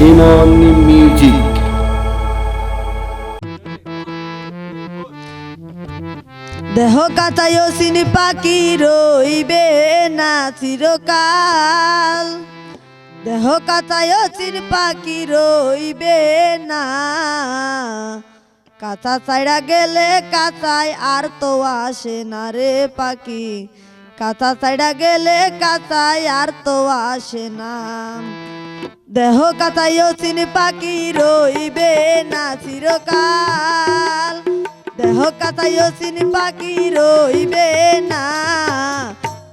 ইমন music. দেহ কাতায় চিনি পাখি রইবে না চিরকাল, দেহ কাতায় চিনি পাখি রইবে না। কাঁচা ছাইড়া গেলে কাঁচায় আর তো আসে না রে পাখি, কাঁচা ছাইড়া গেলে কাঁচায় আর তো আসে না। দেহ কাতায় চিনি পাখি রইবে না চিরকাল, দেহ কাতায় চিনি পাখি রইবে না।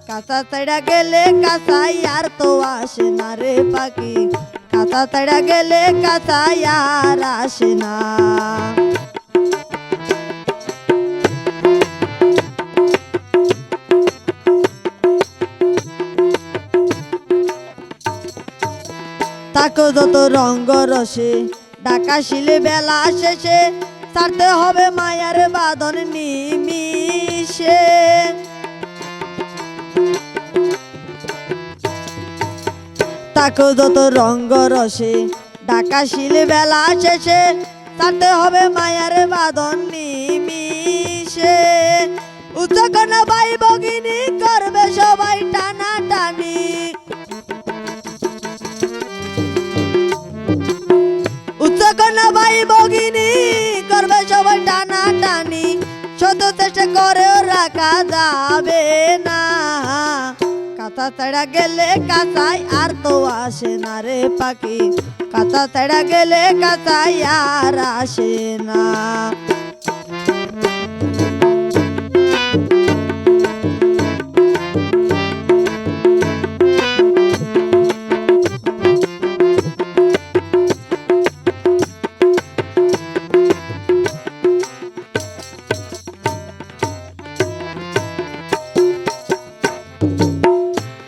কাঁচা ছাইড়া গেলে কাঁচাই আর তো আসে না রে পাখি, কাঁচা ছাইড়া গেলে কাঁচাই আর আসে না। তাকো যত রঙ্গ রসে ডাকা শিলে বেলা শেষে, ছাড়তে হবে মায়ার বাঁধন নিমিশে। তাকো যত রঙ্গ রসে ডাকা শিলে বেলা শেষে, ছাড়তে হবে মায়ার বাঁধন নিমিশে। উচ্চকন্যা ভাই ভগিনী করবে সবাই টানা টানি, উচ্চকন্যা ভাই ভগিনী করবে সবাই টানা টানি। শত চেষ্টা করেও রাখা যাবে না, কাঁচা ছাইড়া গেলে কাঁচাই আর তো আসে না রে পাখি, কাঁচা ছাইড়া গেলে কাঁচাই আর আসে না।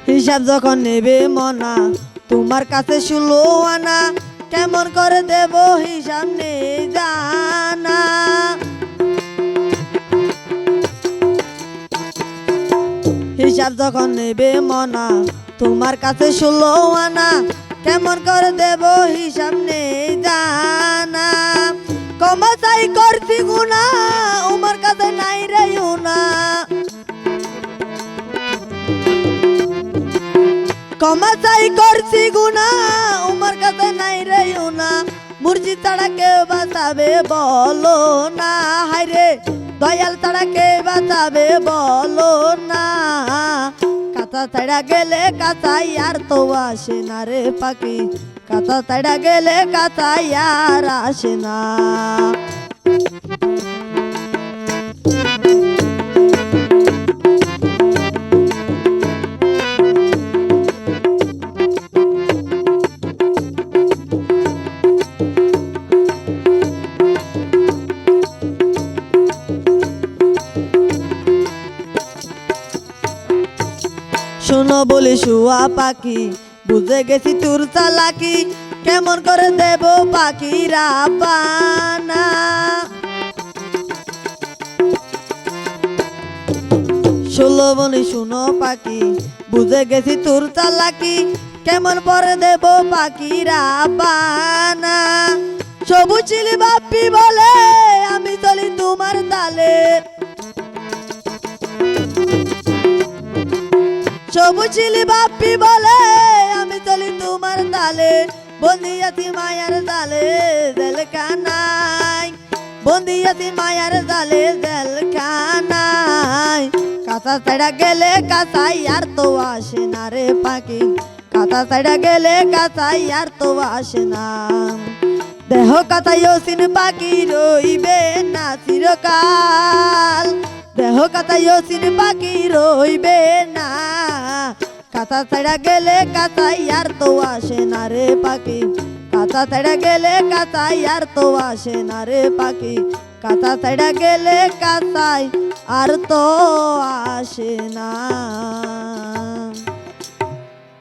হিসাব যখন নেবে মনা তোমার কাছে 16 আনা, কেমন করে দেব হিসাব নেই জানা। হিসাব যখন নেবে মনা তোমার কাছে 16 আনা, কেমন করে দেব হিসাব নেই জানা। ক্ষমা চাই করছি গুনা উমার কাছে নাই রে উনা, ক্ষমা চাই করছি গুনা উমার কাছে নাই রে উনা। মুর্শিদ ছাড়া কেউ বাঁচাবে বলো না, হায়রে দয়াল ছাড়া কে বাঁচাবে বলো না। কাঁচা ছাইড়া গেলে কাঁচাই আর তো আসে না রে পাখি, কাঁচা ছাইড়া গেলে কাঁচাই আর আসে না। শোনো বলি শুয়া পাখি বুঝে গেছি তোর চালাকি, কেমন করে দেব পাখি রাব্বানা। ষোলো বলি শুনো পাখি বুঝে গেছি তোর চালাকি, কেমন করে দেব পাখি রাব্বানা। সবুজ চিলি বাপ্পি বলে আমি চলি তোমার তালে, সবুজ চিলি বাপ্পি বলে আমি চলি তোমার তালে। বন্দি আছি মায়ার জালে জেলখানায়, বন্দি আছি মায়ার জালে জেলখানায়। কাঁচা ছাইড়া গেলে কাঁচাই আর তো আসে না রে পাখি, কাঁচা ছাইড়া গেলে কাঁচাই আর তো আসে না। দেহ কাতায় চিনি পাখি রইবে না চিরকাল, দেহ কাতায় চিনি পাখি রইবে না। কাঁচা ছাইড়া গেলে কাঁচাই আর তো আসে না রে পাখি, কাঁচা ছাইড়া গেলে কাঁচাই আর তো আসে না রে পাখি, কাঁচা ছাইড়া গেলে কাঁচাই আর তো আসে না।